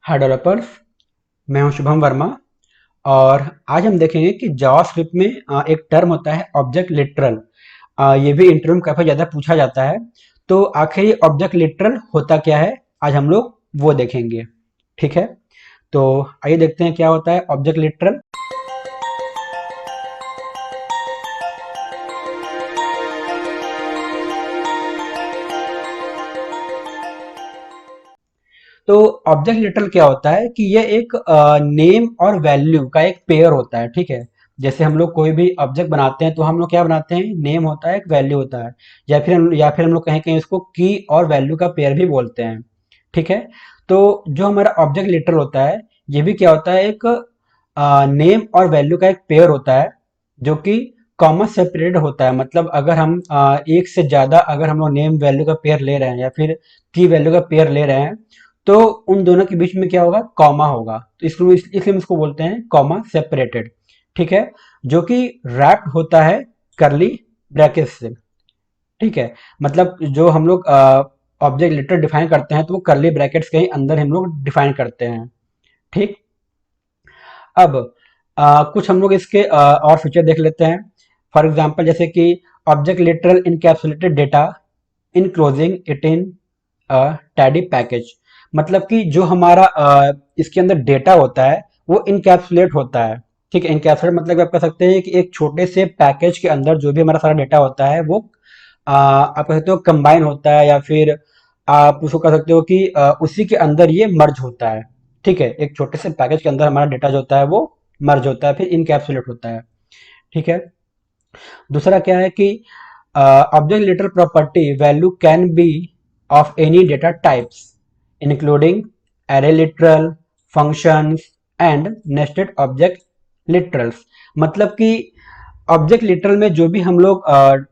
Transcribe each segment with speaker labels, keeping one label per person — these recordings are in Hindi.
Speaker 1: हाय डेवलपर्स। मैं हूं शुभम वर्मा। और आज हम देखेंगे कि जावास्क्रिप्ट में एक टर्म होता है ऑब्जेक्ट लिटरल। ये भी इंटरव्यू में काफ़ी ज़्यादा पूछा जाता है। तो आखिर ये ऑब्जेक्ट लिटरल होता क्या है, आज हम लोग वो देखेंगे। ठीक है, तो आइए देखते हैं क्या होता है ऑब्जेक्ट लिटरल। तो ऑब्जेक्ट लिटरल क्या होता है कि ये एक नेम और वैल्यू का एक पेयर होता है। ठीक है, जैसे हम लोग कोई भी ऑब्जेक्ट बनाते हैं तो हम लोग क्या बनाते हैं, नेम होता है, एक वैल्यू होता है, या फिर हम लोग कहीं कहीं इसको की और वैल्यू का पेयर भी बोलते हैं। ठीक है, तो जो हमारा ऑब्जेक्ट लिटरल होता है ये भी क्या होता है, एक नेम और वैल्यू का एक पेयर होता है जो कि कॉमा सेपरेटेड होता है। मतलब अगर हम एक से ज़्यादा अगर हम लोग नेम वैल्यू का पेयर ले रहे हैं या फिर की वैल्यू का पेयर ले रहे हैं तो उन दोनों के बीच में क्या होगा, कॉमा होगा। तो इसलिए हम इसको बोलते हैं कॉमा सेपरेटेड। ठीक है, जो कि रैप्ड होता है करली ब्रैकेट से। ठीक है, मतलब जो हम लोग ऑब्जेक्ट लिटरल डिफाइन करते हैं तो वो करली ब्रैकेट्स के ही अंदर हम लोग डिफाइन करते हैं। ठीक, अब कुछ हम लोग इसके और फीचर देख लेते हैं। फॉर एग्जांपल जैसे कि object literal encapsulated data enclosing it in teddy package. मतलब कि जो हमारा इसके अंदर डेटा होता है वो इनकैप्सुलेट होता है। ठीक है, इनकैप्सुलेट मतलब कि आप कह सकते हैं कि एक छोटे से पैकेज के अंदर जो भी हमारा सारा डेटा होता है वो आप कह सकते हो कंबाइन होता है, या फिर आप उसको कह सकते हो कि उसी के अंदर ये मर्ज होता है। ठीक है, एक छोटे से पैकेज के अंदर हमारा डेटा जो होता है वो मर्ज होता है, फिर इनकैप्सुलेट होता है। ठीक है, दूसरा क्या है कि object literal property value can be of any data types including array literal, functions and nested object literals. मतलब कि ऑब्जेक्ट लिटरल में जो भी हम लोग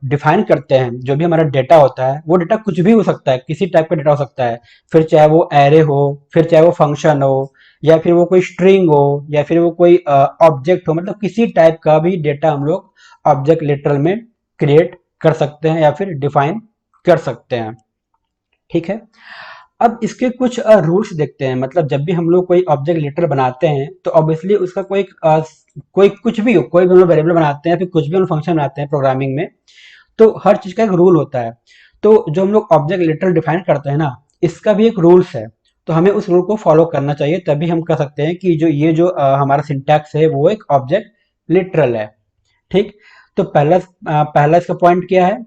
Speaker 1: डिफाइन करते हैं, जो भी हमारा डेटा होता है वो डेटा कुछ भी हो सकता है, किसी टाइप का डेटा हो सकता है। फिर चाहे वो एरे हो, फिर चाहे वो फंक्शन हो, या फिर वो कोई स्ट्रिंग हो, या फिर वो कोई ऑब्जेक्ट हो। मतलब किसी टाइप का भी डेटा हम लोग ऑब्जेक्ट लिटरल में क्रिएट कर सकते हैं या फिर डिफाइन कर सकते हैं। ठीक है, अब इसके कुछ रूल्स देखते हैं। मतलब जब भी हम लोग कोई ऑब्जेक्ट लिटरल बनाते हैं तो ऑब्वियसली उसका कोई कुछ भी हो, कोई भी हम लोग वेरिएबल बनाते हैं, फिर कुछ भी हम फंक्शन बनाते हैं प्रोग्रामिंग में, तो हर चीज का एक रूल होता है। तो जो हम लोग ऑब्जेक्ट लिटरल डिफाइन करते हैं ना, इसका भी एक रूल्स है। तो हमें उस रूल को फॉलो करना चाहिए, तभी हम कह सकते हैं कि हमारा सिंटैक्स है वो एक ऑब्जेक्ट लिटरल है। ठीक, तो पहला इसका पॉइंट क्या है,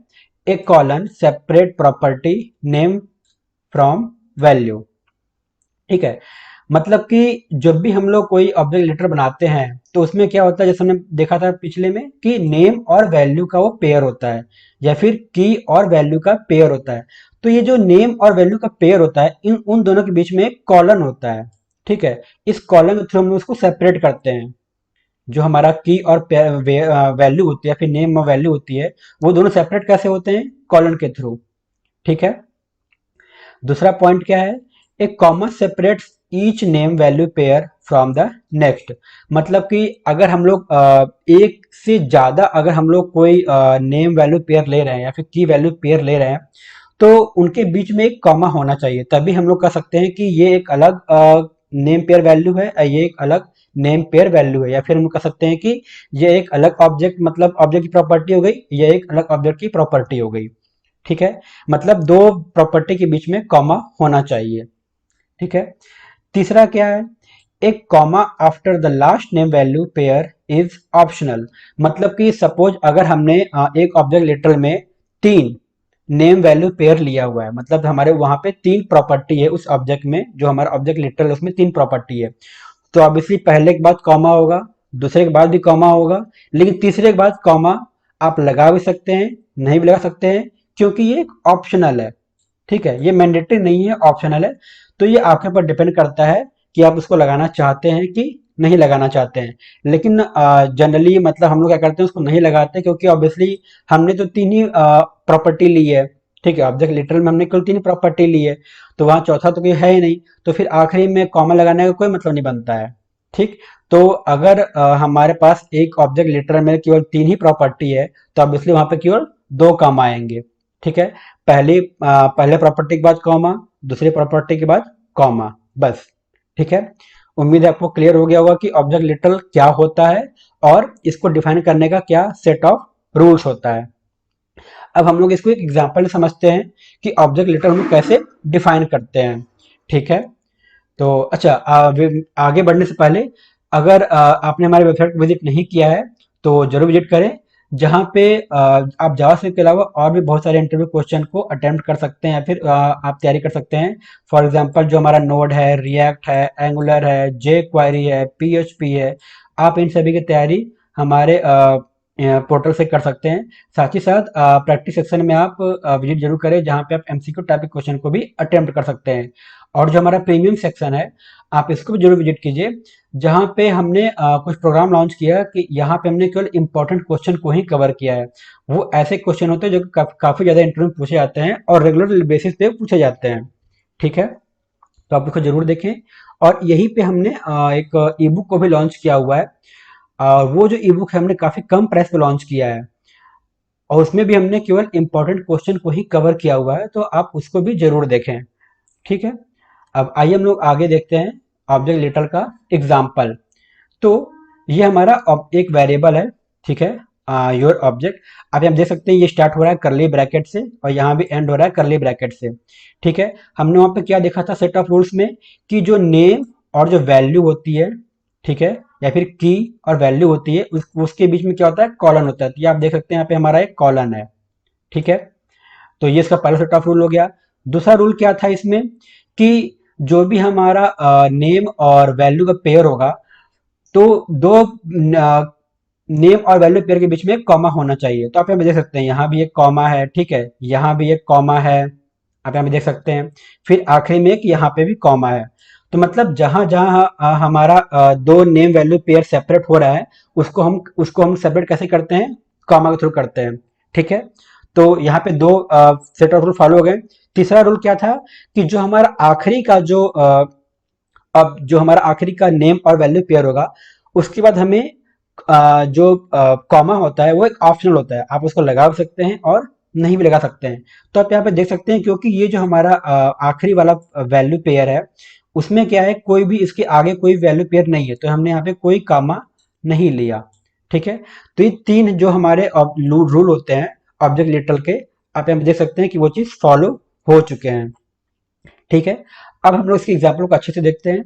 Speaker 1: एक colon separate property name from value. ठीक है, मतलब कि जब भी हम लोग कोई ऑब्जेक्ट लिटर बनाते हैं तो उसमें क्या होता है, जैसे हमने देखा था पिछले में कि नेम और वैल्यू का वो पेयर होता है, या फिर की और वैल्यू का पेयर होता है। तो ये जो नेम और वैल्यू का पेयर होता है, इन उन दोनों के बीच में एक कॉलन होता है। ठीक है, इस कॉलन के थ्रू हम लोग उसको सेपरेट करते हैं। जो हमारा की और वैल्यू होती है, फिर नेम और वैल्यू होती है, वो दोनों सेपरेट कैसे होते हैं, कॉलन के थ्रू। ठीक है, दूसरा पॉइंट क्या है, एक comma separates each name value pair from the next. मतलब कि अगर हम लोग एक से ज्यादा अगर हम लोग कोई नेम वैल्यू पेयर ले रहे हैं या फिर की वैल्यू पेयर ले रहे हैं तो उनके बीच में एक कॉमा होना चाहिए, तभी हम लोग कह सकते हैं कि ये एक अलग नेम पेयर वैल्यू है, ये एक अलग नेम पेयर वैल्यू है। या फिर हम कह सकते हैं कि ये एक अलग ऑब्जेक्ट, मतलब ऑब्जेक्ट की प्रॉपर्टी हो गई, ये एक अलग ऑब्जेक्ट की प्रॉपर्टी हो गई। ठीक है, मतलब दो प्रॉपर्टी के बीच में कॉमा होना चाहिए। ठीक है, तीसरा क्या है, एक comma after the last name value pair is optional. मतलब कि सपोज अगर हमने एक ऑब्जेक्ट लिटरल में तीन नेम वैल्यू पेयर लिया हुआ है, मतलब हमारे वहां पे तीन प्रॉपर्टी है उस ऑब्जेक्ट में, जो हमारा ऑब्जेक्ट लिटरल है उसमें तीन प्रॉपर्टी है। तो ऑब्वियसली पहले के बाद कॉमा होगा, दूसरे के बाद भी कॉमा होगा, लेकिन तीसरे के बाद कॉमा आप लगा भी सकते हैं, नहीं भी लगा सकते हैं, क्योंकि ये एक ऑप्शनल है। ठीक है, ये मैंडेटरी नहीं है, ऑप्शनल है। तो ये आपके ऊपर डिपेंड करता है कि आप उसको लगाना चाहते हैं कि नहीं लगाना चाहते हैं। लेकिन जनरली मतलब हम लोग क्या करते हैं, उसको नहीं लगाते, क्योंकि ऑब्वियसली हमने तो तीन ही प्रॉपर्टी ली है। ठीक है, ऑब्जेक्ट लिटरल में हमने केवल तीन प्रॉपर्टी ली है, तो वहां चौथा तो कोई है ही नहीं, तो फिर आखिरी में कॉमा लगाने का कोई मतलब नहीं बनता है। ठीक, तो अगर हमारे पास एक ऑब्जेक्ट लिटरल में केवल तीन ही प्रॉपर्टी है तो ऑब्वियसली वहां पे केवल दो कॉमा आएंगे। ठीक है, पहले प्रॉपर्टी के बाद कॉमा, दूसरी प्रॉपर्टी के बाद कॉमा, बस। ठीक है, उम्मीद है आपको क्लियर हो गया होगा कि ऑब्जेक्ट लिटरल क्या होता है और इसको डिफाइन करने का क्या सेट ऑफ रूल्स होता है। अब हम लोग इसको एक एग्जांपल से समझते हैं कि ऑब्जेक्ट लिटरल हम लोग कैसे डिफाइन करते हैं। ठीक है, तो अच्छा, आगे बढ़ने से पहले अगर आपने हमारे वेबसाइट को विजिट नहीं किया है तो जरूर विजिट करें, जहाँ पे आप जावास्क्रिप्ट के अलावा और भी बहुत सारे इंटरव्यू क्वेश्चन को अटेम्प्ट कर सकते हैं या फिर आप तैयारी कर सकते हैं। फॉर एग्जांपल जो हमारा नोड है, रिएक्ट है, एंगुलर है, जे क्वेरी है, पीएचपी है, आप इन सभी की तैयारी हमारे पोर्टल से कर सकते हैं। साथ ही साथ प्रैक्टिस सेक्शन में आप विजिट जरूर करें, जहाँ पे आप एमसीक्यू टाइप के क्वेश्चन को भी अटेम्प्ट कर सकते हैं। और जो हमारा प्रीमियम सेक्शन है, आप इसको भी जरूर विजिट कीजिए, जहाँ पे हमने कुछ प्रोग्राम लॉन्च किया कि यहाँ पे हमने केवल इंपॉर्टेंट क्वेश्चन को ही कवर किया है। वो ऐसे क्वेश्चन होते हैं जो काफी ज्यादा इंटरव्यू में पूछे जाते हैं और रेगुलर बेसिस पे पूछे जाते हैं। ठीक है, तो आप इसको जरूर देखें। और यहीं पे हमने एक ई बुक को भी लॉन्च किया हुआ है। वो जो ई बुक है हमने काफी कम प्राइस पे लॉन्च किया है और उसमें भी हमने केवल इंपॉर्टेंट क्वेश्चन को ही कवर किया हुआ है, तो आप उसको भी जरूर देखें। ठीक है, अब आइए हम लोग आगे देखते हैं ऑब्जेक्ट लिटल का एग्जाम्पल। तो ये हमारा एक वेरिएबल है। ठीक है, योर ऑब्जेक्ट, आप यहाँ देख सकते हैं ये स्टार्ट हो रहा है करली ब्रैकेट से और यहाँ भी एंड हो रहा है करली ब्रैकेट से। ठीक है, हमने वहां पे क्या देखा था सेट ऑफ रूल्स में कि जो नेम और जो वैल्यू होती है, ठीक है, या फिर की और वैल्यू होती है, उसके बीच में क्या होता है, कॉलन होता है। तो ये आप देख सकते हैं यहाँ पे हमारा एक कॉलन है। ठीक है, तो ये इसका पहला सेट ऑफ रूल हो गया। दूसरा रूल क्या था इसमें कि जो भी हमारा नेम और वैल्यू का पेयर होगा, तो दो नेम और वैल्यू पेयर के बीच में एक कॉमा होना चाहिए। तो आप यहाँ पे देख सकते हैं यहाँ भी एक कॉमा है, ठीक है, यहाँ भी एक कॉमा है, आप यहाँ पे देख सकते हैं। फिर आखिरी में एक यहाँ पे भी कॉमा है। तो मतलब जहां जहां हमारा दो नेम वैल्यू पेयर सेपरेट हो रहा है, उसको हम सेपरेट कैसे करते हैं, कॉमा के थ्रू करते हैं। ठीक है, तो यहाँ पे दो सेट ऑफ रूल फॉलो हो गए। तीसरा रूल क्या था कि जो हमारा आखिरी का अब जो हमारा आखिरी का नेम और वैल्यू पेयर होगा, उसके बाद हमें जो कॉमा होता है वो एक ऑप्शनल होता है, आप उसको लगा भी सकते हैं और नहीं भी लगा सकते हैं। तो आप यहाँ पे देख सकते हैं, क्योंकि ये जो हमारा आखिरी वाला वैल्यू पेयर है, उसमें क्या है, कोई भी इसके आगे कोई वैल्यू पेयर नहीं है, तो हमने यहाँ पे कोई कॉमा नहीं लिया। ठीक है, तो ये तीन जो हमारे रूल होते हैं ऑब्जेक्ट लिटल के, आप यहाँ पे देख सकते हैं कि वो चीज फॉलो हो चुके हैं। ठीक है, अब हम लोग इसके एग्जाम्पल को अच्छे से देखते हैं।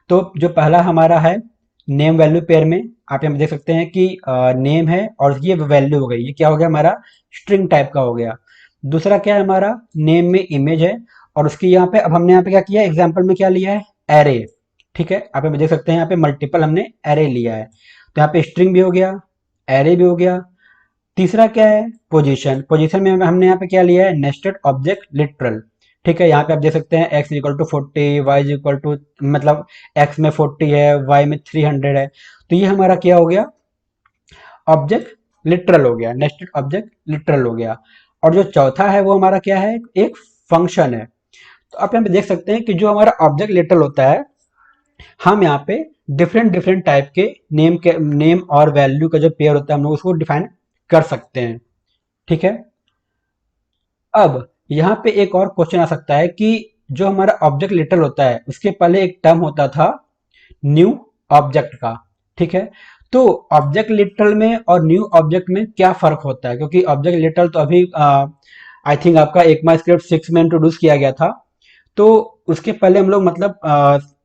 Speaker 1: तो जो पहला हमारा है नेम वैल्यू पेयर में, आप यहाँ पे देख सकते हैं कि नेम है और ये वैल्यू हो गई, ये क्या हो गया हमारा, स्ट्रिंग टाइप का हो गया। दूसरा क्या है हमारा, नेम में इमेज है और उसकी यहाँ पे, अब हमने यहाँ पे क्या किया, एग्जाम्पल में क्या लिया है, एरे। ठीक है, आप यहाँ पे देख सकते हैं यहाँ पे मल्टीपल हमने एरे लिया है, तो यहाँ पे स्ट्रिंग भी हो गया, एरे भी हो गया। तीसरा क्या है, पोजीशन। पोजीशन में हमने यहाँ पे क्या लिया है, नेस्टेड ऑब्जेक्ट लिटरल। ठीक है, यहाँ पे आप देख सकते हैं x equal to 40, Y equal to, मतलब x में 40 है, y में 300 है, तो ये हमारा क्या हो गया, ऑब्जेक्ट लिटरल हो गया, नेस्टेड ऑब्जेक्ट लिटरल हो गया। और जो चौथा है वो हमारा क्या है, एक फंक्शन है। तो आप यहाँ पे देख सकते हैं कि जो हमारा ऑब्जेक्ट लिटरल होता है, हम यहाँ पे डिफरेंट डिफरेंट टाइप के नेम और वैल्यू का जो पेयर होता है, हम लोग उसको डिफाइन कर सकते हैं। ठीक है, अब यहाँ पे एक और क्वेश्चन आ सकता है कि जो हमारा ऑब्जेक्ट लिटरल होता है, उसके पहले एक टर्म होता था न्यू ऑब्जेक्ट का। ठीक है, तो ऑब्जेक्ट लिटरल में और न्यू ऑब्जेक्ट में क्या फर्क होता है, क्योंकि ऑब्जेक्ट लिटरल तो अभी आई थिंक आपका ECMAScript 6 में इंट्रोड्यूस किया गया था। तो उसके पहले हम लोग मतलब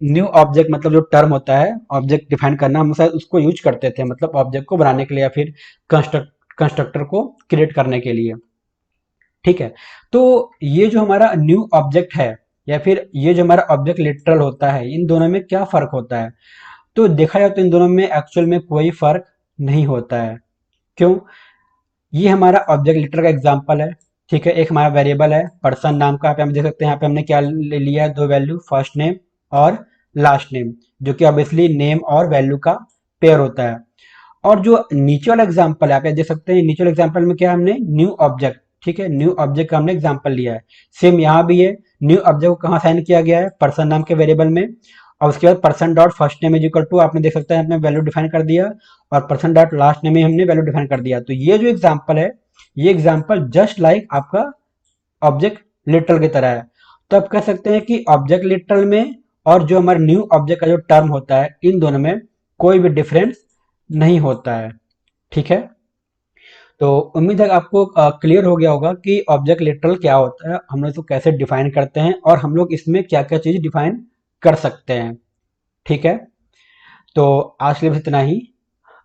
Speaker 1: न्यू ऑब्जेक्ट मतलब जो टर्म होता है ऑब्जेक्ट डिफाइन करना, हम शायद उसको यूज करते थे, मतलब ऑब्जेक्ट को बनाने के लिए या फिर कंस्ट्रक्टर को क्रिएट करने के लिए। ठीक है, तो ये जो हमारा न्यू ऑब्जेक्ट है या फिर ये जो हमारा ऑब्जेक्ट लिटरल होता है, इन दोनों में क्या फर्क होता है। तो देखा जाए तो इन दोनों में एक्चुअल में कोई फर्क नहीं होता है। क्यों, ये हमारा ऑब्जेक्ट लिटरल का एग्जांपल है। ठीक है, एक हमारा वेरिएबल है पर्सन नाम का, आप यहाँ पे देख सकते हैं, यहाँ पे हमने क्या ले लिया है, दो वैल्यू, फर्स्ट नेम और लास्ट नेम, जो कि ऑब्वियसली नेम और वैल्यू का पेयर होता है। और जो नीचे वाला एग्जांपल है, आप देख सकते हैं नीचे वाले एग्जांपल में क्या हमने न्यू ऑब्जेक्ट, ठीक है, न्यू ऑब्जेक्ट का हमने एग्जांपल लिया है। सेम यहाँ भी है, न्यू ऑब्जेक्ट को कहाँ साइन किया गया है, पर्सन नाम के वेरिएबल में, और उसके बाद person dot first name is equal to, आपने देख सकते हैं हमने वैल्यू डिफाइन कर दिया, और पर्सन डॉट लास्ट नेम में हमने वैल्यू डिफाइन कर दिया। तो ये जो एग्जाम्पल है, ये एग्जाम्पल जस्ट लाइक आपका ऑब्जेक्ट लिटरल की तरह है। तो आप कह सकते हैं कि ऑब्जेक्ट लिटरल में और जो हमारे न्यू ऑब्जेक्ट का जो टर्म होता है, इन दोनों में कोई भी डिफरेंस नहीं होता है। ठीक है, तो उम्मीद है आपको क्लियर हो गया होगा कि ऑब्जेक्ट लिटरल क्या होता है, हम लोग इसको कैसे डिफाइन करते हैं और हम लोग इसमें क्या क्या चीज़ डिफाइन कर सकते हैं। ठीक है, तो आज के लिए बस इतना ही।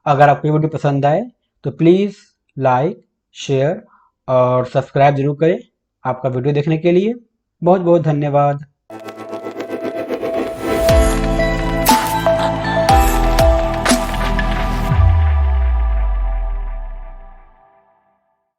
Speaker 1: अगर आपको ये वीडियो पसंद आए तो प्लीज़ लाइक, शेयर और सब्सक्राइब जरूर करें। आपका वीडियो देखने के लिए बहुत बहुत धन्यवाद।